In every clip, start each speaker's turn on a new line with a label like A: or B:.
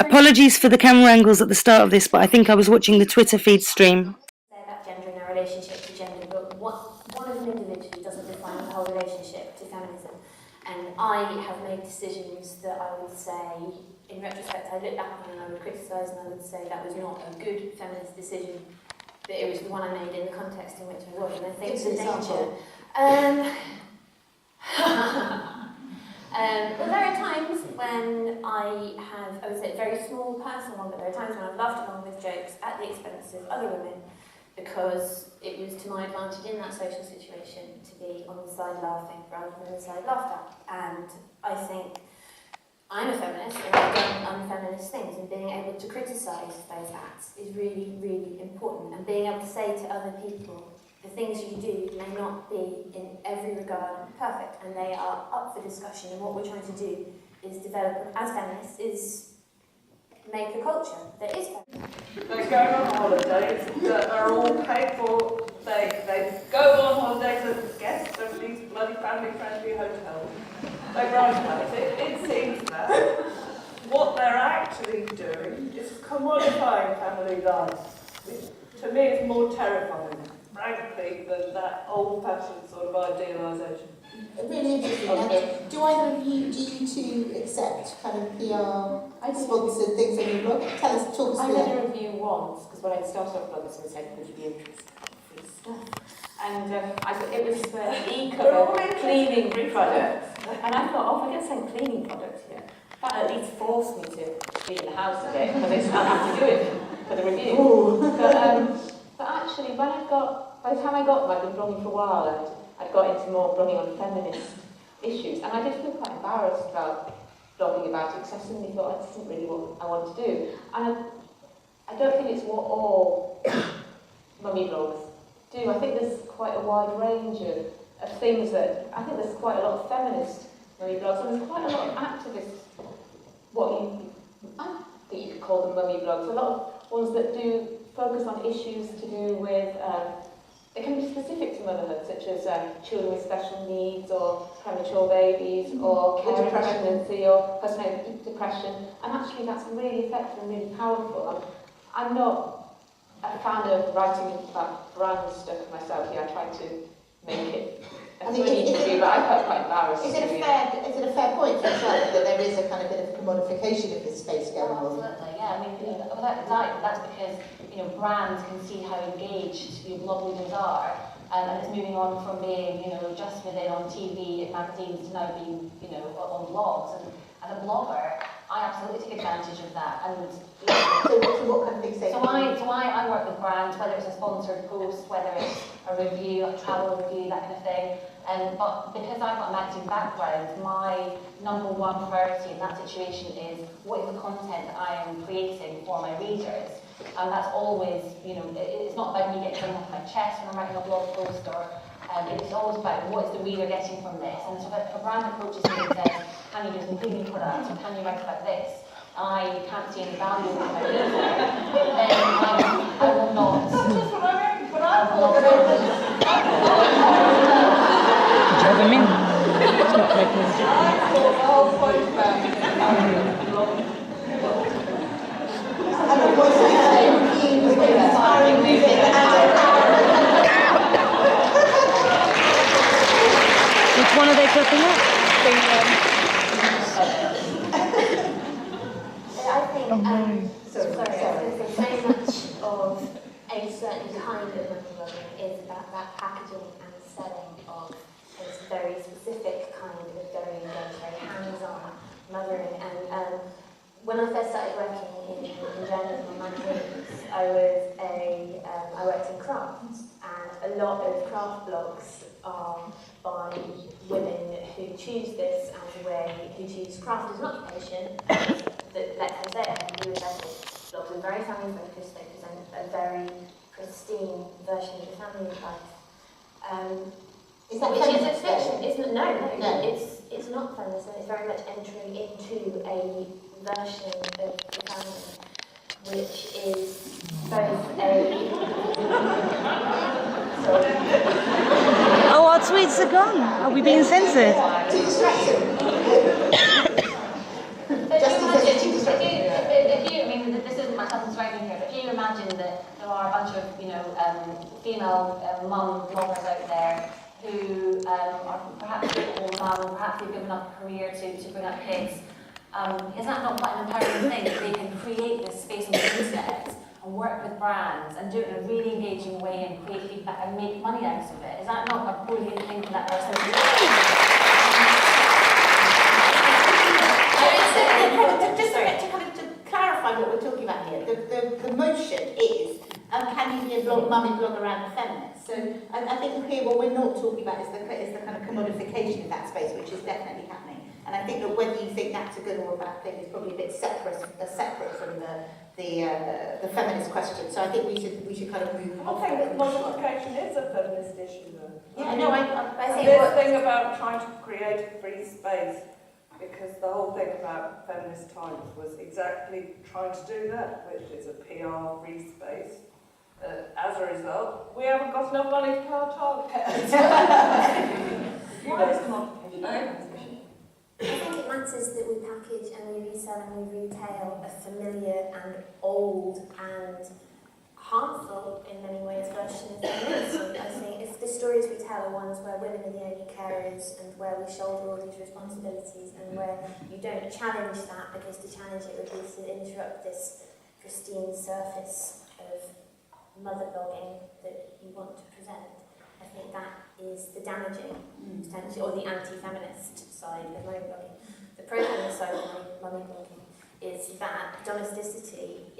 A: Apologies for the camera angles at the start of this, but I think I was watching the Twitter feed stream.
B: About gender and our relationship to gender, but one as an individual doesn't define the whole relationship to feminism. And I have made decisions that I would say, in retrospect, I look back on and I would criticise and I would say that was not a good feminist decision, but it was the one I made in the context in which I was. And I think the danger. Well, there are times when I would say, very small personal one, but there are times when I've laughed along with jokes at the expense of other women because it was to my advantage in that social situation to be on the side laughing rather than the side laughed at. And I think I'm a feminist and I've done unfeminist things, and being able to criticise those acts is really, really important. And being able to say to other people, the things you do may not be in every regard perfect, and they are up for discussion. And what we're trying to do is develop, as feminists, is make a culture that is feminist.
C: They're going on holidays that are all paid for. They go on holidays as guests of these bloody family-friendly hotels. They write it seems that what they're actually doing is commodifying family life, which to me is more terrifying, frankly, than that old-fashioned sort of idealisation.
D: Really interesting. Do either of you, do you two accept kind of PR-sponsored things on your blog? Talk us through that.
E: I read a review once, because when I started off blogging, someone said, would you be interested in free stuff? And I thought it was for e-cover cleaning products. And I thought, oh, if I get some cleaning products here, that at least forced me to clean the house a bit, because I still have to do it for the review. But actually, by the time I got I'd been blogging for a while, and I'd got into more blogging on feminist issues, and I did feel quite embarrassed about blogging about it, because I suddenly thought this isn't really what I want to do. And I don't think it's what all mummy blogs do. I think there's quite a wide range of things that, I think there's quite a lot of feminist mummy blogs, and there's quite a lot of activists, I think you could call them mummy blogs, a lot of ones that do focus on issues to do with, they can be specific to motherhood, such as children with special needs, or premature babies, or care in pregnancy, or postnatal depression, and actually that's really effective and really powerful. I'm not a fan of writing about brand stuff myself here. I try to make it as funny to do, but I felt quite embarrassed.
D: Is it a fair point for yourself that there is a kind of bit of commodification of this space going on?
F: Absolutely, yeah. I mean, without doubt, that's because brands can see how engaged blog readers are, and it's moving on from being just within on TV magazines to now being on blogs. And as a blogger, I absolutely take advantage of that. And
D: so what kind of things?
F: So I work with brands, whether it's a sponsored post, whether it's a review, a travel review, that kind of thing. But because I've got a magazine background, my number one priority in that situation is what is the content that I am creating for my readers. And that's always, it's not about me getting something off my chest when I'm writing a blog post, or it's always about what is the reader getting from this. And so if a brand approaches me and says, can you do some cleaning products, or can you write about this? I can't see any value in my reader, then I will not.
C: That's what I mean, but I will.
A: Driving me. It's not making sense.
C: I thought the whole point about blogging.
A: Which one are they clipping up?
B: I think, so much of a certain kind of microblogging is about that packaging and selling of this very specific kind of going very hands-on mothering. And when I first started working in journalism and magazines, I worked in crafts, and a lot of craft blogs are by women who choose this as a way, who choose craft as an occupation, that let them there and do blogs are very family focused. They present a very pristine version of the family life.
D: Is that
B: which is a fiction?
D: No.
B: It's not feminism. It's very much entering into a version of the family, which is both a.
A: Oh, our tweets are gone. Are we being censored?
D: Too distracting.
B: But do you imagine?
F: describing here, but if you imagine that there are a bunch of, female mum bloggers out there who are perhaps all mum, or perhaps they've given up a career to bring up kids, is that not quite an empowering thing that they can create this space on the internet and work with brands and do it in a really engaging way and create feedback and make money out of it? Is that not a brilliant thing for that person to do?
D: Just to clarify what we're talking about here, the motion is, can you be a mummy blogger and a feminist? So I think here what we're not talking about is the kind of commodification of that space, which is definitely happening. And I think that whether you think that's a good or a bad thing is probably a bit separate from the feminist question. So I think we should kind of move on.
C: I think that modification is a feminist issue, though.
D: Yeah, no, I think
C: this thing about trying to create a free space, because the whole thing about Feminist Times was exactly trying to do that, which is a PR free space. As a result, we haven't got enough money to pay our childcare. Why is modification?
B: I think it matters that we package and we resell and we retail a familiar and old and harmful in many ways version of feminism. I think if the stories we tell are ones where women are the only carers and where we shoulder all these responsibilities and where you don't challenge that, because to challenge it would be to interrupt this pristine surface of mother blogging that you want to present. I think that is the damaging potential, or the anti-feminist side of mummy blogging. The pro-feminist side of mummy blogging is that domesticity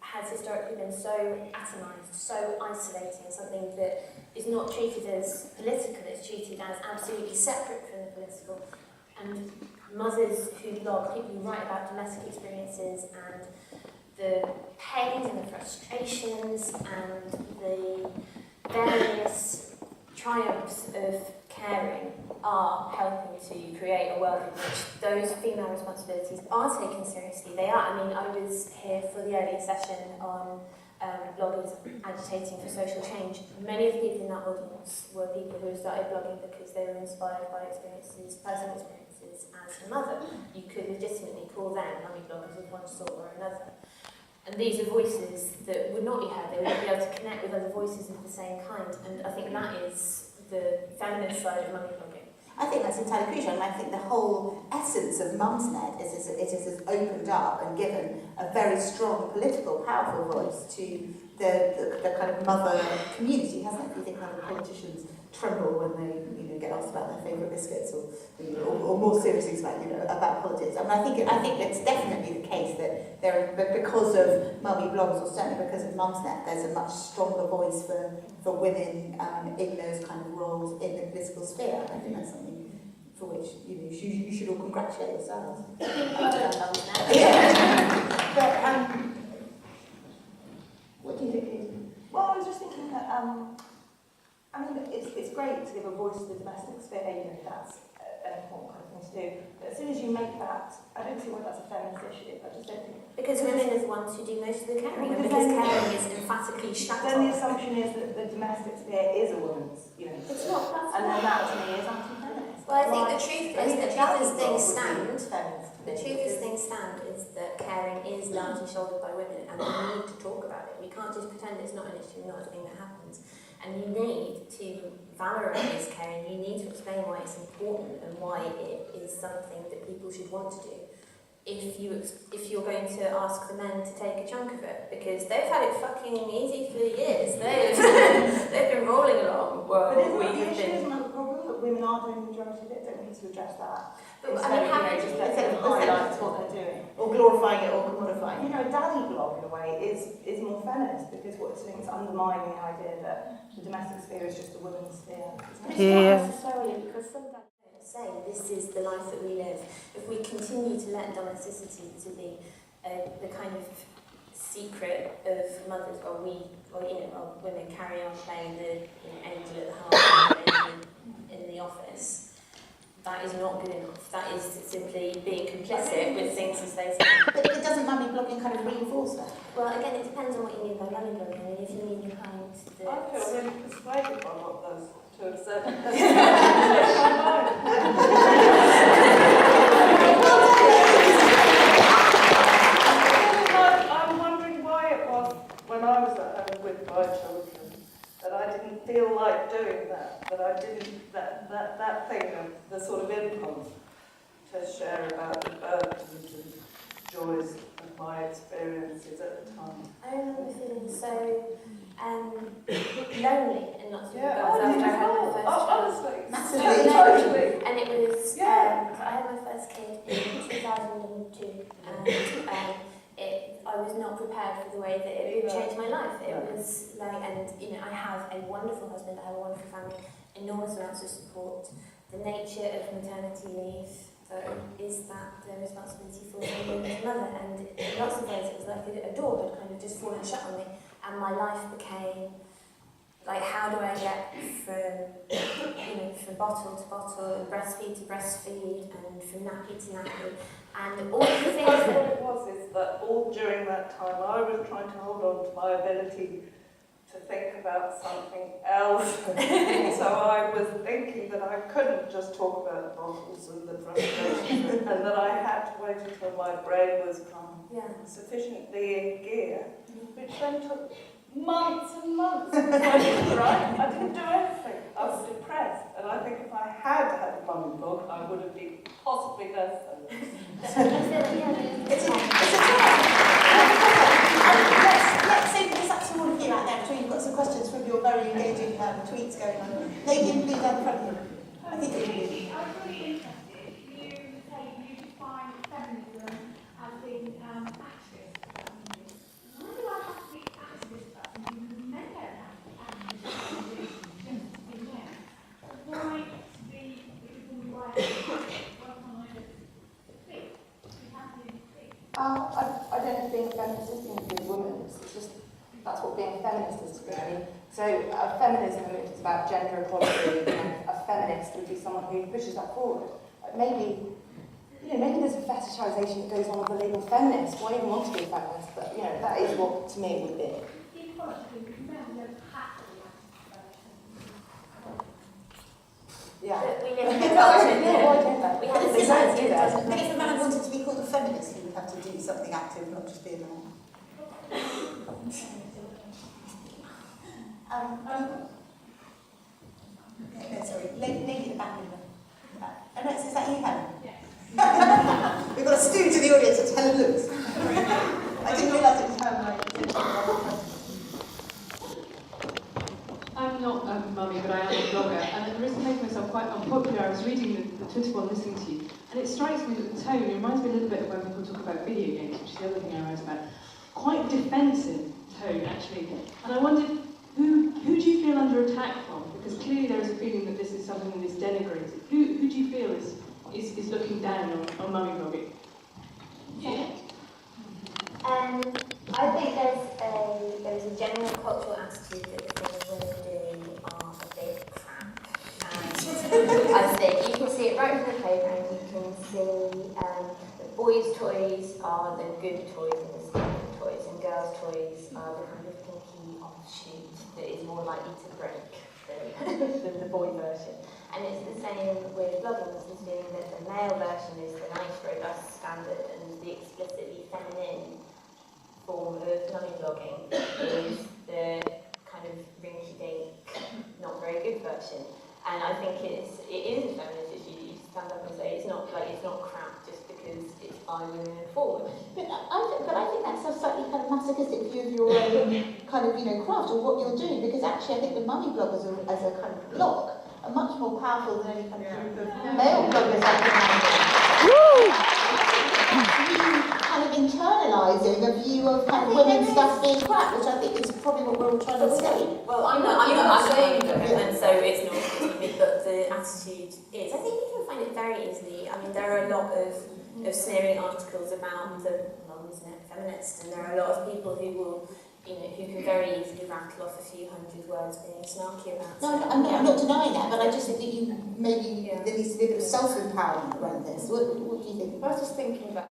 B: has historically been so atomised, so isolating, something that is not treated as political, it's treated as absolutely separate from the political. And mothers who blog, people who write about domestic experiences and the pains and the frustrations and the various triumphs of caring are helping to create a world in which those female responsibilities are taken seriously. They are. I mean, I was here for the earlier session on bloggers agitating for social change. Many of the people in that audience were people who started blogging because they were inspired by personal experiences as a mother. You could legitimately call them mummy bloggers of one sort or another. And these are voices that would not be heard. They would not be able to connect with other voices of the same kind. And I think that is the feminist side of mummy blogging.
D: I think that's entirely crucial, and I think the whole essence of Mumsnet is it has opened up and given a very strong political, powerful voice to the kind of mother community, hasn't it? If you think how the politicians tremble when they get asked about their favourite biscuits or more serious things about politics. I mean, I think it's definitely the case that because of mummy blogs, or certainly because of Mumsnet, there's a much stronger voice for women in those kind of roles in the political sphere. I think that's something for which you should all congratulate yourselves. What do you think, Katie?
G: Well, I was just thinking that I mean, it's great to give a voice to the domestic sphere, that's an important kind of thing to do. But as soon as you make that, I don't see why that's a feminist issue. I just don't think.
B: Because women are the ones who do most of the caring, and because caring is emphatically shut off.
G: Then the assumption is that the domestic sphere is a woman's,
B: It's not.
G: and then that to me is anti-feminist.
B: Well, I think the truth is, the truth as things stand, is that caring is largely shouldered by women, and we need to talk about it. We can't just pretend it's not an issue, not a thing that happens. And you need to valorise caring, you need to explain why it's important and why it is something that people should want to do. If you're going to ask the men to take a chunk of it, because they've had it fucking easy for years. They've been rolling along.
G: But isn't that the problem, that women are doing the majority of it? Don't we need to address that?
B: But I mean, how
G: just let them highlight what they're doing.
D: Or glorifying it or commodifying it.
G: A daddy blog, in a way, is more feminist, because what it's doing is undermining the idea that the domestic sphere is just a woman's sphere.
B: Not necessarily, because some dads say this is the life that we live. If we continue to let domesticity to be the kind of secret of mothers, while women carry on playing the angel at the heart in the office, that is not good enough. That is simply being complicit with things as they say.
D: But doesn't mummy blogging kind of reinforce that?
B: Well, again, it depends on what you mean by mummy blogging. I mean, if you mean the kind that...
C: I feel really persuaded by what those two have said. I'm wondering like doing that, but I didn't, that thing of the sort of impulse to share about the burdens and joys of my experiences at the time.
B: I remember feeling so lonely in lots of
C: Yeah,
B: regards after I had my first child.
C: honestly,
D: Massively.
C: totally.
B: And it was,
C: Yeah.
B: I had my first kid in 2002, and I was not prepared for the way that it would change my life. It was like, and you know, I have a wonderful husband, I have a wonderful family, enormous amounts of support. The nature of maternity leave is that the responsibility falls on me as a mother, and in lots of ways it was like a door had kind of just fallen shut on me, and my life became like, how do I get from bottle to bottle, and breastfeed to breastfeed, and from nappy to nappy, and all the things
C: What
B: that...
C: it was is that all during that time I was trying to hold on to my ability to think about something else. So I was thinking that I couldn't just talk about the bottles and the frustration, and that I had to wait until my brain was sufficiently in gear, which then took months and months, right? I didn't do anything. I was depressed, and I think if I had had a mummy blog, I would have been possibly less than this.
D: It's a let's say this up to all of you out there. I'm sure you've got some questions from your very engaging tweets going on. Lady, please down the front here. I think it's really.
H: I was really interested. You say you define feminism as being activist. Why do I have to be activist about something? Men don't have to be activists. Just be men. Why be? Because why can't I just speak? You have to speak.
I: I don't think feminism is being a woman. It's just that's what being a feminist is really. So feminism is about gender equality, and a feminist would be someone who pushes that forward. Maybe there's a fetishization that goes on with the label feminist. Why even want to be a feminist? But that is what to me it would be.
D: Yeah.
B: But we live in a culture that we have
D: But
B: to
D: if
B: decide
D: a man wanted to be called a feminist, he would have to do something active, not just be a man. No, sorry, lady at the back. Oh no, is that you, Helen? Yes. We've got a student in the audience, it's Helen Lewis. I didn't realise it was Helen.
J: I'm not a mummy, but I am a blogger, and at the risk of making myself quite unpopular, I was reading the Twitter one listening to you, and it strikes me that the tone reminds me a little bit of when people talk about video games, which is the other thing I write about. Quite defensive tone, actually. And I wondered, who do you feel under attack from? Because clearly there is a feeling that this is something that is denigrated. Who do you feel is looking down on mummy blogging?
B: Yeah. I think there's a general cultural attitude that the things women do are a bit crap. And I think you can see it right from the playground. You can see that boys' toys are the good toys and the stupid toys, and girls' toys are the kind of pinky offshoot that is more likely to break than the boy version. And it's the same with blogging, this feeling that the male version is the nice, robust standard, and the explicitly feminine form of mummy blogging is the kind of rinky-dink, not very good version. And I think it is a feminist issue. You stand up and say it's not crap just because it's by women and forward.
D: But I think that's a slightly kind of masochistic view of your own kind of craft or what you're doing, because actually I think the mummy bloggers as a kind of blog are much more powerful than any kind of group of male bloggers I can imagine. Kind of internalising a view of kind of women's stuff being crap, which I think is probably what we're all trying to say.
B: Well, I'm not saying that, and so it's not stupid, but the attitude is. I think you can find it very easily. I mean, there are a lot of sneering articles about the Mumsnet feminists, and there are a lot of people who will, who can very easily rattle off a few hundred words being snarky about
D: No, I'm not denying that, but I just think that maybe there needs to be a bit of self-empowerment around this. What do you think?
E: I was just thinking about